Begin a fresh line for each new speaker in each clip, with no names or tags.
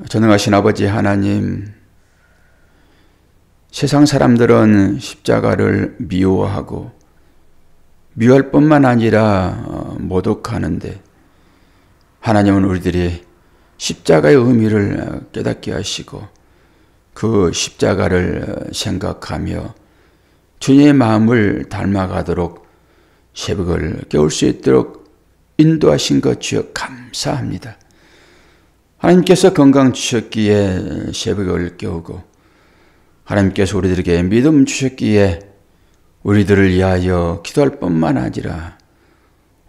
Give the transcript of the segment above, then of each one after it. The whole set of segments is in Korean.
전능하신 아버지 하나님, 세상 사람들은 십자가를 미워하고 미워할 뿐만 아니라 모독하는데 하나님은 우리들이 십자가의 의미를 깨닫게 하시고 그 십자가를 생각하며 주님의 마음을 닮아가도록 새벽을 깨울 수 있도록 인도하신 것 주여 감사합니다. 하나님께서 건강 주셨기에 새벽을 깨우고 하나님께서 우리들에게 믿음 주셨기에 우리들을 위하여 기도할 뿐만 아니라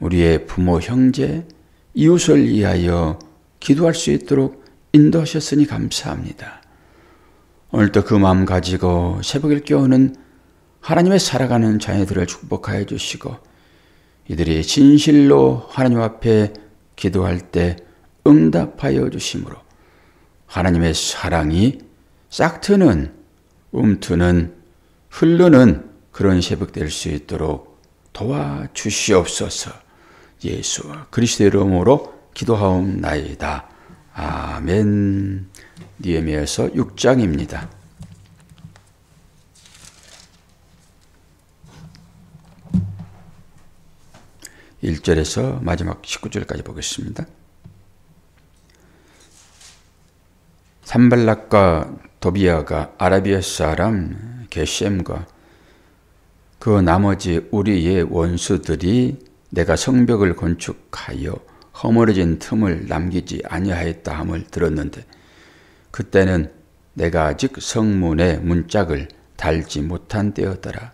우리의 부모, 형제, 이웃을 위하여 기도할 수 있도록 인도하셨으니 감사합니다. 오늘도 그 마음 가지고 새벽을 깨우는 하나님의 살아가는 자녀들을 축복하여 주시고 이들이 진실로 하나님 앞에 기도할 때 응답하여 주심으로 하나님의 사랑이 싹트는 움트는 흐르는 그런 새벽 될 수 있도록 도와주시옵소서. 예수 그리스도의 이름으로 기도하옵나이다. 아멘. 느헤미야서 6장입니다. 1절에서 마지막 19절까지 보겠습니다. 산발락과 도비아가 아라비아 사람 게셈과 그 나머지 우리의 원수들이 내가 성벽을 건축하여 허물어진 틈을 남기지 아니하였다 함을 들었는데 그때는 내가 아직 성문에 문짝을 달지 못한 때였더라.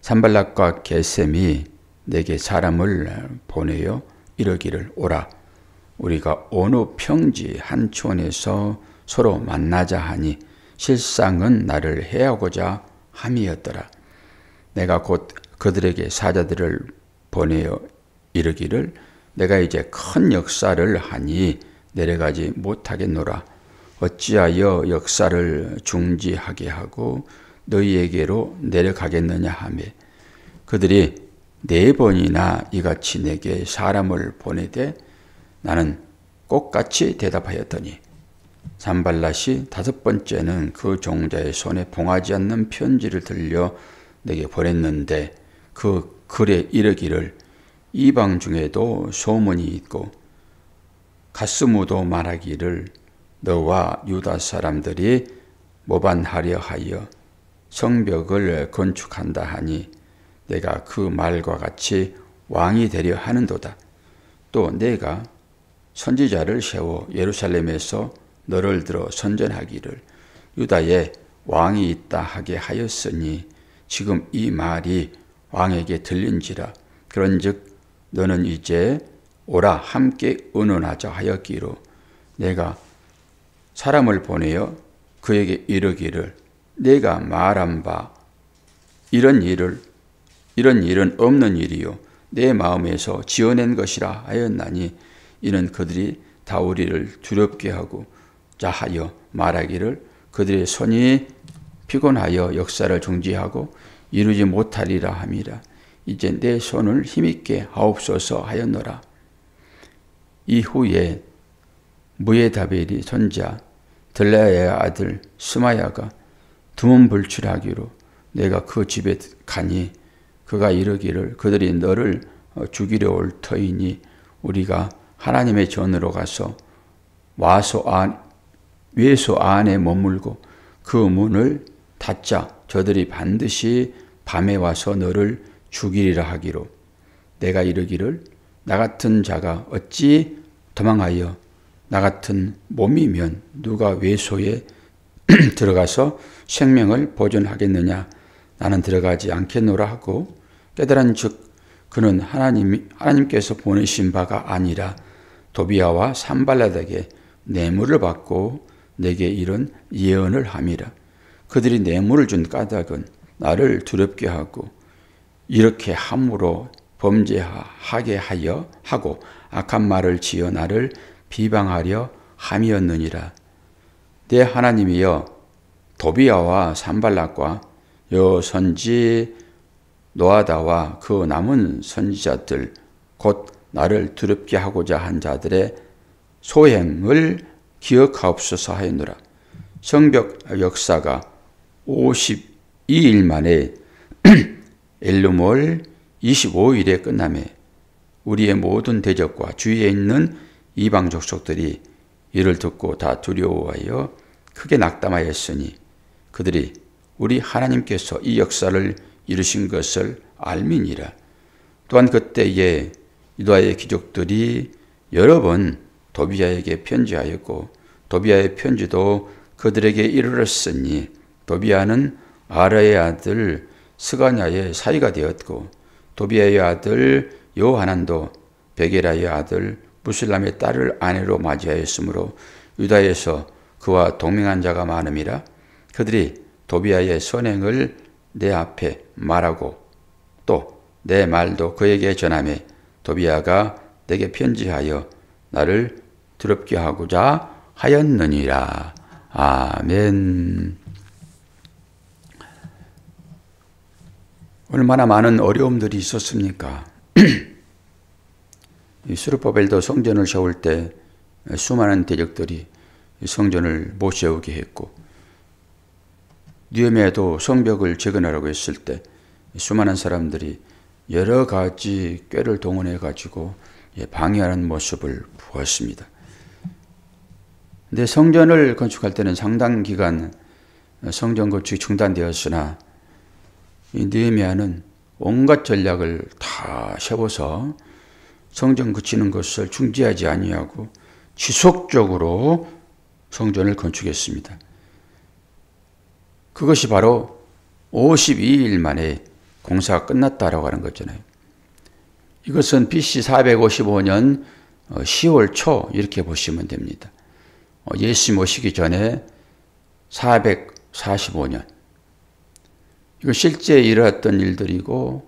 산발락과 게셈이 내게 사람을 보내어 이르기를 오라 우리가 어느 평지 한 촌에서 서로 만나자 하니 실상은 나를 해하고자 함이었더라. 내가 곧 그들에게 사자들을 보내어 이르기를 내가 이제 큰 역사를 하니 내려가지 못하겠노라. 어찌하여 역사를 중지하게 하고 너희에게로 내려가겠느냐 하며 그들이 4번이나 이같이 내게 사람을 보내되 나는 똑같이 대답하였더니 산발랏이 5번째는 그 종자의 손에 봉하지 않는 편지를 들려 내게 보냈는데 그 글에 이르기를 이방 중에도 소문이 있고 가스무도 말하기를 너와 유다 사람들이 모반하려 하여 성벽을 건축한다 하니 내가 그 말과 같이 왕이 되려 하는도다. 또 내가 선지자를 세워 예루살렘에서 너를 들어 선전하기를 유다에 왕이 있다 하게 하였으니 지금 이 말이 왕에게 들린지라. 그런즉 너는 이제 오라 함께 의논하자 하였기로 내가 사람을 보내어 그에게 이르기를 내가 말한 바 이런 일은 없는 일이요 내 마음에서 지어낸 것이라 하였나니 이는 그들이 다 우리를 두렵게 하고 자하여 말하기를 그들의 손이 피곤하여 역사를 중지하고 이루지 못하리라 함이라. 이제 내 손을 힘있게 하옵소서 하였노라. 이후에 무에다벨이 손자 들라야의 아들 스마야가 두문불출하기로 내가 그 집에 가니 그가 이르기를 그들이 너를 죽이려 올 터이니 우리가 하나님의 전으로 가서 외소 안에 머물고 그 문을 닫자. 저들이 반드시 밤에 와서 너를 죽이리라 하기로 내가 이르기를 나 같은 자가 어찌 도망하여 나 같은 몸이면 누가 외소에 들어가서 생명을 보존하겠느냐. 나는 들어가지 않겠노라 하고 깨달은즉 그는 하나님께서 보내신 바가 아니라 도비아와 산발랏에게 뇌물을 받고 내게 이런 예언을 함이라. 그들이 뇌물을 준 까닭은 나를 두렵게 하고 이렇게 함으로 범죄하게 하고 악한 말을 지어 나를 비방하려 함이었느니라. 내 하나님이여 도비아와 산발락과 여선지 노아다와 그 남은 선지자들 곧 나를 두렵게 하고자 한 자들의 소행을 기억하옵소서 하였노라. 성벽 역사가 52일 만에 엘루몰 25일에 끝나매 우리의 모든 대적과 주위에 있는 이방 족속들이 이를 듣고 다 두려워하여 크게 낙담하였으니 그들이 우리 하나님께서 이 역사를 이루신 것을 알미니라. 또한 그때에 유다의 귀족들이 여러 번 도비아에게 편지하였고 도비아의 편지도 그들에게 이르렀으니 도비아는 아라의 아들 스가냐의 사이가 되었고 도비아의 아들 요하난도 베게라의 아들 무슬람의 딸을 아내로 맞이하였으므로 유다에서 그와 동맹한 자가 많음이라. 그들이 도비아의 선행을 내 앞에 말하고 또 내 말도 그에게 전하며 도비아가 내게 편지하여 나를 두렵게 하고자 하였느니라. 아멘. 얼마나 많은 어려움들이 있었습니까? 스룹바벨도 성전을 세울 때 수많은 대적들이 성전을 못 세우게 했고 느헤미야도 성벽을 재건하라고 했을 때 수많은 사람들이 여러 가지 꾀를 동원해 가지고 방해하는 모습을 보았습니다. 근데 성전을 건축할 때는 상당 기간 성전 건축이 중단되었으나 이 느헤미야는 온갖 전략을 다 세워서 성전 그치는 것을 중지하지 아니하고 지속적으로 성전을 건축했습니다. 그것이 바로 52일 만에 공사가 끝났다라고 하는 거잖아요. 이것은 BC 455년 10월 초 이렇게 보시면 됩니다. 예수님 오시기 전에 445년. 이거 실제 일어났던 일들이고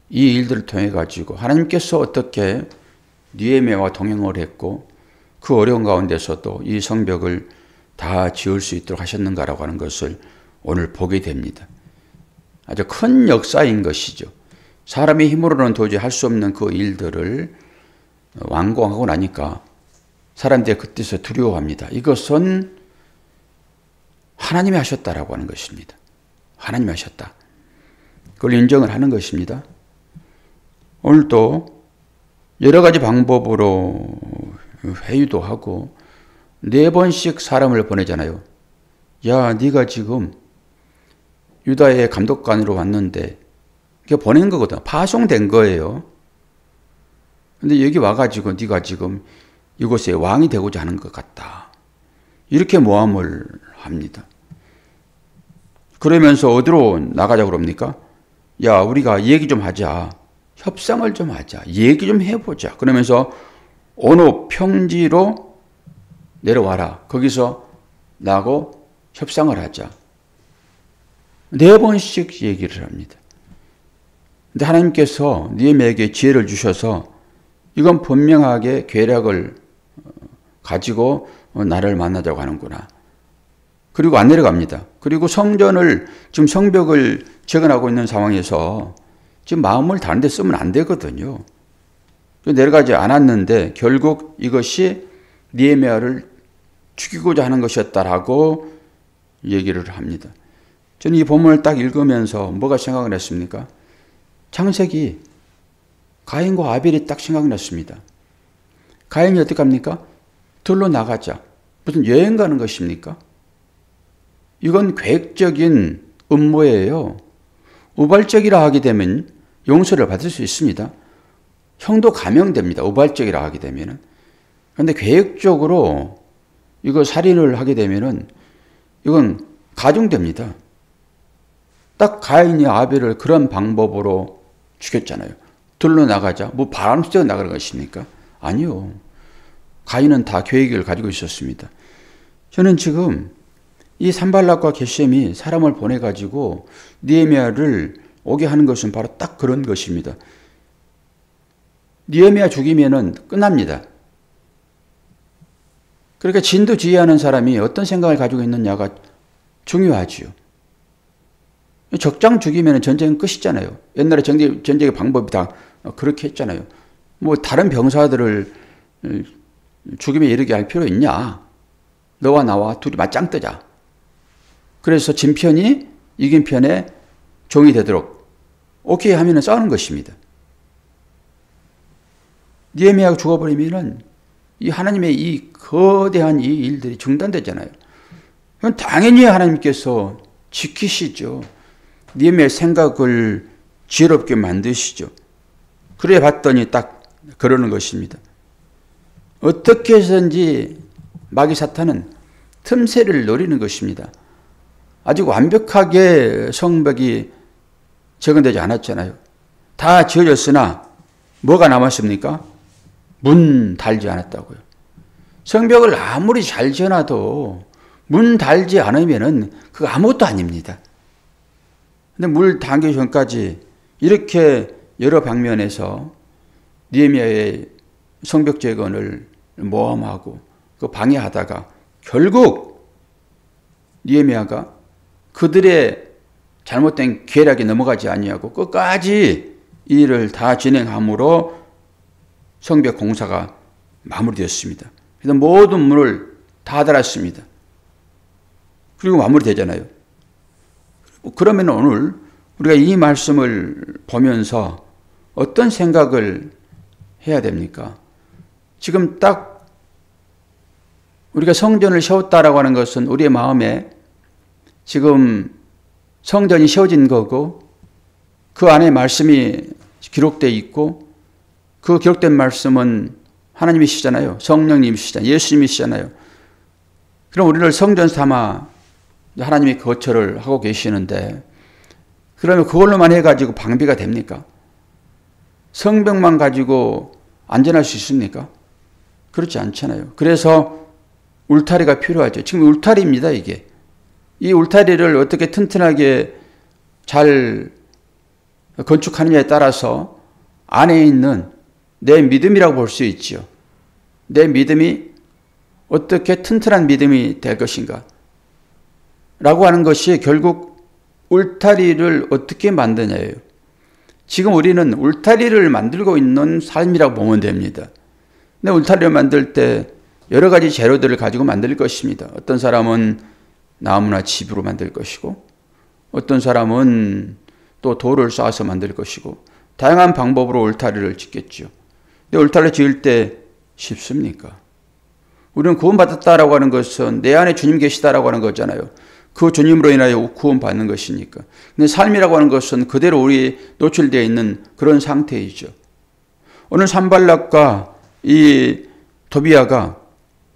이 일들을 통해 가지고 하나님께서 어떻게 느헤미야와 동행을 했고 그 어려운 가운데서도 이 성벽을 다 지을 수 있도록 하셨는가라고 하는 것을 오늘 보게 됩니다. 아주 큰 역사인 것이죠. 사람의 힘으로는 도저히 할 수 없는 그 일들을 완공하고 나니까 사람들이 그때서 두려워합니다. 이것은 하나님이 하셨다라고 하는 것입니다. 하나님이 하셨다. 그걸 인정을 하는 것입니다. 오늘도 여러 가지 방법으로 회의도 하고 4번씩 사람을 보내잖아요. 야, 네가 지금 유다의 감독관으로 왔는데 그게 보낸 거거든. 파송된 거예요. 근데 여기 와가지고 네가 지금 이곳에 왕이 되고자 하는 것 같다. 이렇게 모함을 합니다. 그러면서 어디로 나가자고 그럽니까? 야, 우리가 얘기 좀 하자. 협상을 좀 하자. 얘기 좀 해보자. 그러면서 어느 평지로 내려와라. 거기서 나하고 협상을 하자. 4번씩 얘기를 합니다. 근데 하나님께서 느헤미야에게 지혜를 주셔서 이건 분명하게 계략을 가지고 나를 만나자고 하는구나. 그리고 안 내려갑니다. 그리고 성전을 지금 성벽을 재건하고 있는 상황에서 지금 마음을 다른 데 쓰면 안 되거든요. 내려가지 않았는데 결국 이것이 느헤미야를 죽이고자 하는 것이었다라고 얘기를 합니다. 저는 이 본문을 딱 읽으면서 뭐가 생각을 했습니까? 창세기 가인과 아벨이 딱 생각났습니다. 가인이 어떻게 합니까? 들로 나가자. 무슨 여행 가는 것입니까? 이건 계획적인 음모예요. 우발적이라 하게 되면 용서를 받을 수 있습니다. 형도 감형됩니다. 우발적이라 하게 되면은. 그런데 계획적으로 이거 살인을 하게 되면은 이건 가중됩니다. 딱 가인이 아벨을 그런 방법으로 죽였잖아요. 들로 나가자. 뭐 바람 쐬어 나가는 것입니까? 아니요. 가인은 다 계획을 가지고 있었습니다. 저는 지금 이 산발락과 게셈이 사람을 보내가지고 느헤미야를 오게 하는 것은 바로 딱 그런 것입니다. 느헤미야 죽이면은 끝납니다. 그러니까 진두지휘하는 사람이 어떤 생각을 가지고 있느냐가 중요하지요. 적장 죽이면 전쟁은 끝이잖아요. 옛날에 전쟁의 방법이 다 그렇게 했잖아요. 뭐 다른 병사들을 죽임에 이르게 할 필요 있냐? 너와 나와 둘이 맞짱 뜨자. 그래서 진 편이 이긴 편의 종이 되도록 오케이 하면은 싸우는 것입니다. 느헤미야가 죽어버리면은 이 하나님의 이 거대한 이 일들이 중단되잖아요. 그건 당연히 하나님께서 지키시죠. 느헤미야의 생각을 지혜롭게 만드시죠. 그래 봤더니 딱 그러는 것입니다. 어떻게 해서든지 마귀 사탄은 틈새를 노리는 것입니다. 아직 완벽하게 성벽이 적용되지 않았잖아요. 다 지어졌으나 뭐가 남았습니까? 문 달지 않았다고요. 성벽을 아무리 잘 지어놔도 문 달지 않으면은 그거 아무것도 아닙니다. 근데 물 담기 전까지 이렇게 여러 방면에서 느헤미야의 성벽 재건을 모함하고 그 방해하다가 결국 느헤미야가 그들의 잘못된 계략에 넘어가지 아니하고 끝까지 이 일을 다 진행함으로 성벽 공사가 마무리되었습니다. 그래서 모든 문을 다 닫았습니다. 그리고 마무리되잖아요. 그러면 오늘 우리가 이 말씀을 보면서 어떤 생각을 해야 됩니까? 지금 딱 우리가 성전을 세웠다라고 하는 것은 우리의 마음에 지금 성전이 세워진 거고 그 안에 말씀이 기록되어 있고 그 기록된 말씀은 하나님이시잖아요. 성령님이시잖아요. 예수님이시잖아요. 그럼 우리를 성전 삼아 하나님이 거처를 하고 계시는데 그러면 그걸로만 해가지고 방비가 됩니까? 성벽만 가지고 안전할 수 있습니까? 그렇지 않잖아요. 그래서 울타리가 필요하죠. 지금 울타리입니다, 이게. 이 울타리를 어떻게 튼튼하게 잘 건축하느냐에 따라서 안에 있는 내 믿음이라고 볼 수 있지요. 내 믿음이 어떻게 튼튼한 믿음이 될 것인가? 라고 하는 것이 결국 울타리를 어떻게 만드냐예요. 지금 우리는 울타리를 만들고 있는 삶이라고 보면 됩니다. 근데 울타리를 만들 때 여러 가지 재료들을 가지고 만들 것입니다. 어떤 사람은 나무나 짚으로 만들 것이고 어떤 사람은 또 돌을 쌓아서 만들 것이고 다양한 방법으로 울타리를 짓겠죠. 근데 울타리를 지을 때 쉽습니까? 우리는 구원받았다라고 하는 것은 내 안에 주님 계시다라고 하는 거잖아요. 그 주님으로 인하여 구원받는 것이니까. 근데 삶이라고 하는 것은 그대로 우리 노출되어 있는 그런 상태이죠. 오늘 산발락과 이 도비야가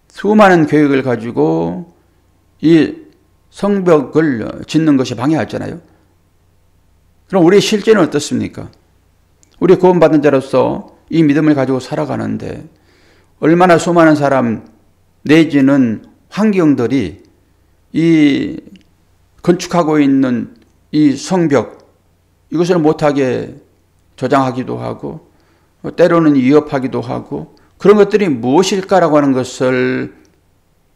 수많은 계획을 가지고 이 성벽을 짓는 것이 방해하잖아요. 그럼 우리의 실제는 어떻습니까? 우리 구원받은 자로서 이 믿음을 가지고 살아가는데 얼마나 수많은 사람 내지는 환경들이 이 건축하고 있는 이 성벽 이것을 못하게 조장하기도 하고 때로는 위협하기도 하고 그런 것들이 무엇일까라고 하는 것을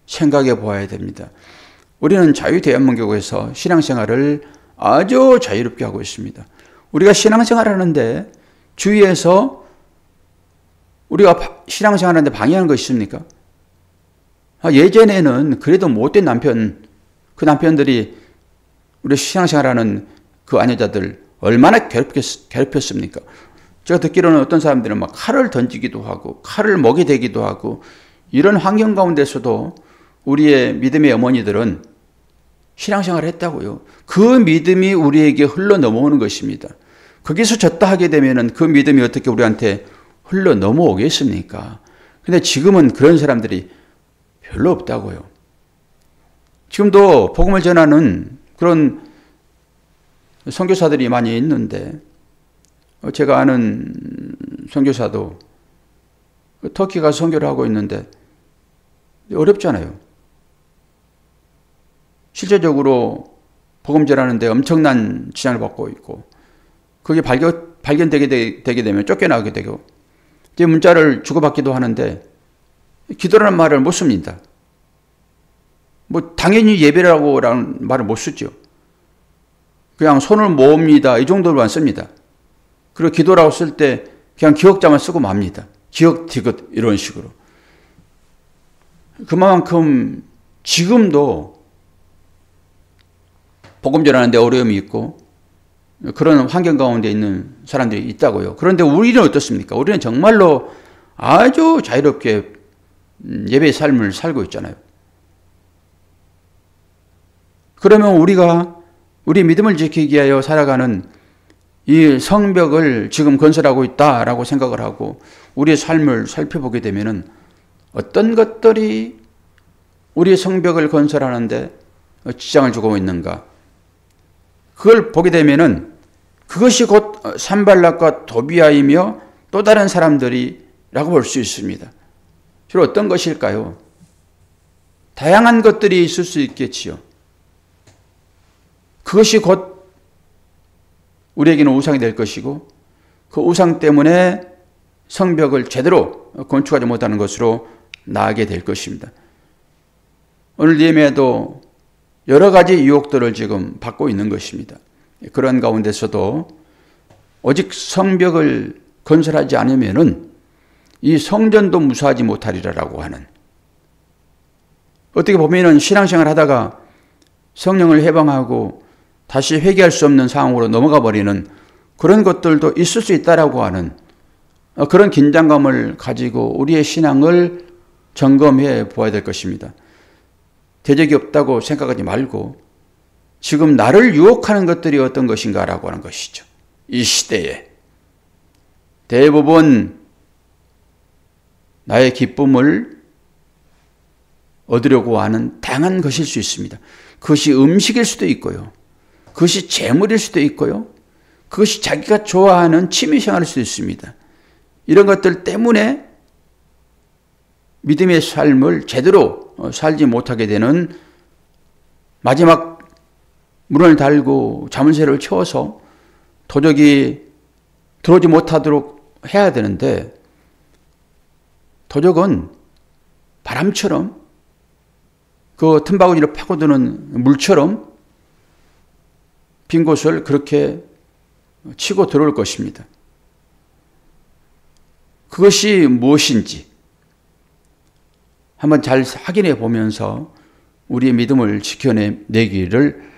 생각해 보아야 됩니다. 우리는 자유대한민국에서 신앙생활을 아주 자유롭게 하고 있습니다. 우리가 신앙생활을 하는데 주위에서 우리가 신앙생활하는데 방해하는 것이 있습니까? 예전에는 그래도 못된 남편, 그 남편들이 우리 신앙생활하는 그 아내자들 얼마나 괴롭혔습니까? 제가 듣기로는 어떤 사람들은 막 칼을 던지기도 하고 칼을 목에 대기도 하고 이런 환경 가운데서도 우리의 믿음의 어머니들은 신앙생활을 했다고요. 그 믿음이 우리에게 흘러 넘어오는 것입니다. 거기서 졌다 하게 되면 그 믿음이 어떻게 우리한테 흘러 넘어오겠습니까? 근데 지금은 그런 사람들이 별로 없다고요. 지금도 복음을 전하는 그런 선교사들이 많이 있는데 제가 아는 선교사도 터키 가서 선교를 하고 있는데 어렵잖아요. 실제적으로 복음 전하는데 엄청난 지장을 받고 있고 그게 발견되게 되면 쫓겨나게 되고 이제 문자를 주고받기도 하는데 기도라는 말을 못 씁니다. 뭐 당연히 예배라고라는 말을 못 쓰죠. 그냥 손을 모읍니다. 이 정도로만 씁니다. 그리고 기도라고 쓸 때 그냥 기억자만 쓰고 맙니다. 기억, 디귿 이런 식으로. 그만큼 지금도 복음 전하는데 어려움이 있고 그런 환경 가운데 있는 사람들이 있다고요. 그런데 우리는 어떻습니까? 우리는 정말로 아주 자유롭게 예배의 삶을 살고 있잖아요. 그러면 우리가 우리 믿음을 지키기 위하여 살아가는 이 성벽을 지금 건설하고 있다라고 생각을 하고 우리의 삶을 살펴보게 되면은 어떤 것들이 우리의 성벽을 건설하는데 지장을 주고 있는가? 그걸 보게 되면은 그것이 곧 산발락과 도비아이며 또 다른 사람들이라고 볼 수 있습니다. 주로 어떤 것일까요? 다양한 것들이 있을 수 있겠지요. 그것이 곧 우리에게는 우상이 될 것이고 그 우상 때문에 성벽을 제대로 건축하지 못하는 것으로 나아가게 될 것입니다. 오늘 예배에도 여러 가지 유혹들을 지금 받고 있는 것입니다. 그런 가운데서도 오직 성벽을 건설하지 않으면은 이 성전도 무사하지 못하리라라고 하는, 어떻게 보면은 신앙생활 하다가 성령을 해방하고 다시 회개할 수 없는 상황으로 넘어가 버리는 그런 것들도 있을 수 있다라고 하는 그런 긴장감을 가지고 우리의 신앙을 점검해 보아야 될 것입니다. 대적이 없다고 생각하지 말고 지금 나를 유혹하는 것들이 어떤 것인가라고 하는 것이죠. 이 시대에 대부분 나의 기쁨을 얻으려고 하는 다양한 것일 수 있습니다. 그것이 음식일 수도 있고요. 그것이 재물일 수도 있고요. 그것이 자기가 좋아하는 취미생활일 수도 있습니다. 이런 것들 때문에 믿음의 삶을 제대로 살지 못하게 되는, 마지막 문을 달고 자문쇠를 채워서 도적이 들어오지 못하도록 해야 되는데 도적은 바람처럼 그 틈바구니를 파고드는 물처럼 빈 곳을 그렇게 치고 들어올 것입니다. 그것이 무엇인지 한번 잘 확인해 보면서 우리의 믿음을 지켜내기를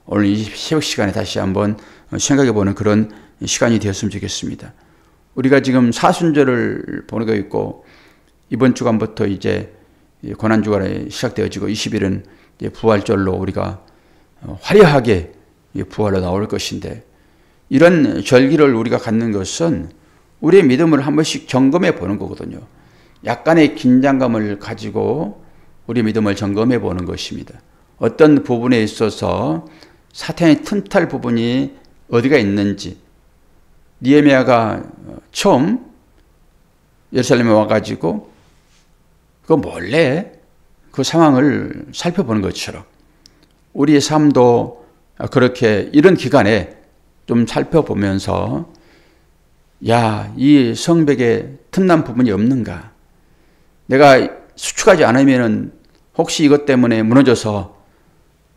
오늘 이 새벽 시간에 다시 한번 생각해 보는 그런 시간이 되었으면 좋겠습니다. 우리가 지금 사순절을 보내고 있고 이번 주간부터 이제 고난주간에 시작되어지고 20일은 부활절로 우리가 화려하게 부활로 나올 것인데, 이런 절기를 우리가 갖는 것은 우리의 믿음을 한 번씩 점검해 보는 거거든요. 약간의 긴장감을 가지고 우리 믿음을 점검해 보는 것입니다. 어떤 부분에 있어서 사탄이 틈탈 부분이 어디가 있는지, 느헤미야가 처음 예루살렘에 와가지고 그 몰래 그 상황을 살펴보는 것처럼 우리의 삶도 그렇게 이런 기간에 좀 살펴보면서, 야, 이 성벽에 틈난 부분이 없는가? 내가 수축하지 않으면 혹시 이것 때문에 무너져서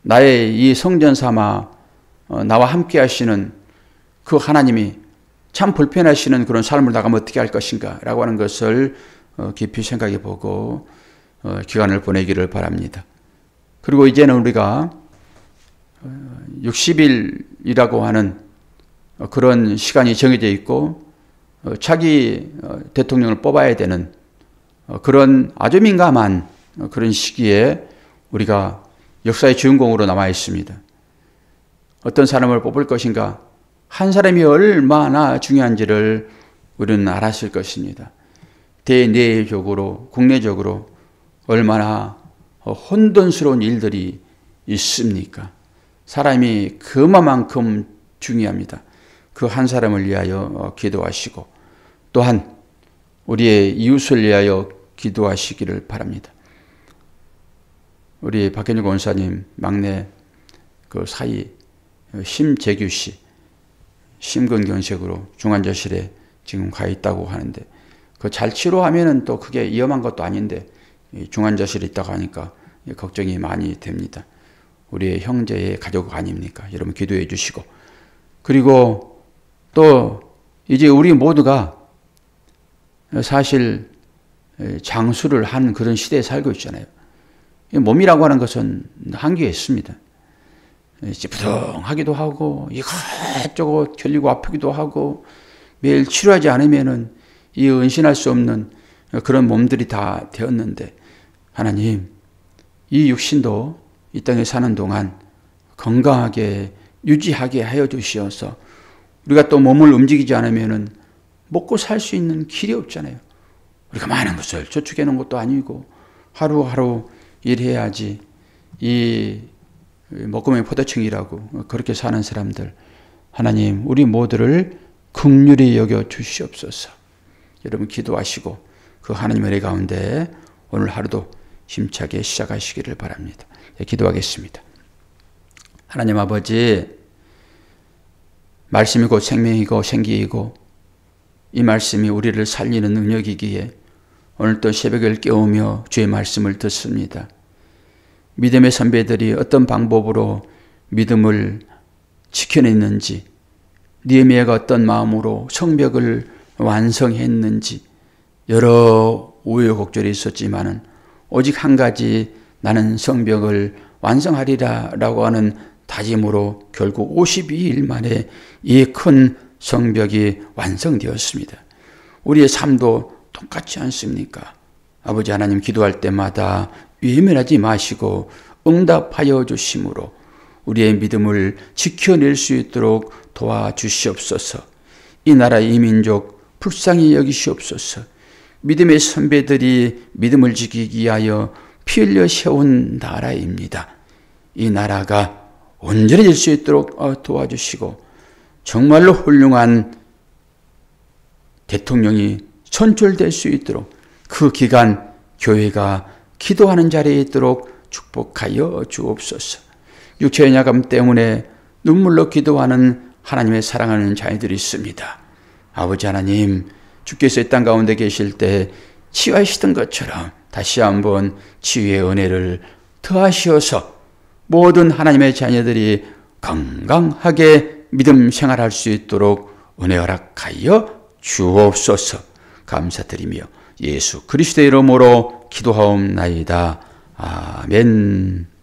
나의 이 성전 삼아 나와 함께 하시는 그 하나님이 참 불편하시는 그런 삶을 나가면 어떻게 할 것인가 라고 하는 것을 깊이 생각해 보고 기간을 보내기를 바랍니다. 그리고 이제는 우리가 60일이라고 하는 그런 시간이 정해져 있고 차기 대통령을 뽑아야 되는 그런 아주 민감한 그런 시기에 우리가 역사의 주인공으로 남아 있습니다. 어떤 사람을 뽑을 것인가, 한 사람이 얼마나 중요한지를 우리는 알았을 것입니다. 대내적으로 국내적으로 얼마나 혼돈스러운 일들이 있습니까? 사람이 그만큼 중요합니다. 그 한 사람을 위하여 기도하시고 또한 우리의 이웃을 위하여 기도하시기를 바랍니다. 우리 박현주 권사님 막내 그 사이 심재규 씨 심근경색으로 중환자실에 지금 가 있다고 하는데, 그 잘 치료하면은 또 그게 위험한 것도 아닌데 중환자실에 있다고 하니까 걱정이 많이 됩니다. 우리의 형제의 가족 아닙니까? 여러분 기도해 주시고, 그리고 또 이제 우리 모두가 사실 장수를 한 그런 시대에 살고 있잖아요. 몸이라고 하는 것은 한계가 있습니다. 찌뿌둥하기도 하고 이것저것 결리고 아프기도 하고 매일 치료하지 않으면은 이 은신할 수 없는 그런 몸들이 다 되었는데, 하나님, 이 육신도 이 땅에 사는 동안 건강하게 유지하게 하여 주시어서 우리가 또 몸을 움직이지 않으면은 먹고 살 수 있는 길이 없잖아요. 우리가 많은 것을 저축해 놓은 것도 아니고 하루하루 일해야지 이 먹구멍이 포도청이라고 그렇게 사는 사람들, 하나님 우리 모두를 긍휼히 여겨 주시옵소서. 여러분 기도하시고 그 하나님의 은혜 가운데 오늘 하루도 힘차게 시작하시기를 바랍니다. 기도하겠습니다. 하나님 아버지, 말씀이 곧 생명이고 생기이고 이 말씀이 우리를 살리는 능력이기에 오늘 또 새벽을 깨우며 주의 말씀을 듣습니다. 믿음의 선배들이 어떤 방법으로 믿음을 지켜냈는지, 느헤미야가 어떤 마음으로 성벽을 완성했는지 여러 우여곡절이 있었지만은 오직 한 가지, 나는 성벽을 완성하리라 라고 하는 다짐으로 결국 52일 만에 이 큰 성벽이 완성되었습니다. 우리의 삶도 똑같지 않습니까? 아버지 하나님, 기도할 때마다 외면하지 마시고 응답하여 주심으로 우리의 믿음을 지켜낼 수 있도록 도와주시옵소서. 이 나라 이 민족 불쌍히 여기시옵소서. 믿음의 선배들이 믿음을 지키기 위하여 피 흘려 세운 나라입니다. 이 나라가 온전해질 수 있도록 도와주시고 정말로 훌륭한 대통령이 선출될 수 있도록 그 기간 교회가 기도하는 자리에 있도록 축복하여 주옵소서. 육체의 야감 때문에 눈물로 기도하는 하나님의 사랑하는 자녀들이 있습니다. 아버지 하나님, 주께서 이 땅 가운데 계실 때 치유하시던 것처럼 다시 한번 치유의 은혜를 더하시어서 모든 하나님의 자녀들이 건강하게 믿음 생활할 수 있도록 은혜 허락하여 주옵소서. 감사드리며 예수 그리스도의 이름으로 기도하옵나이다. 아멘.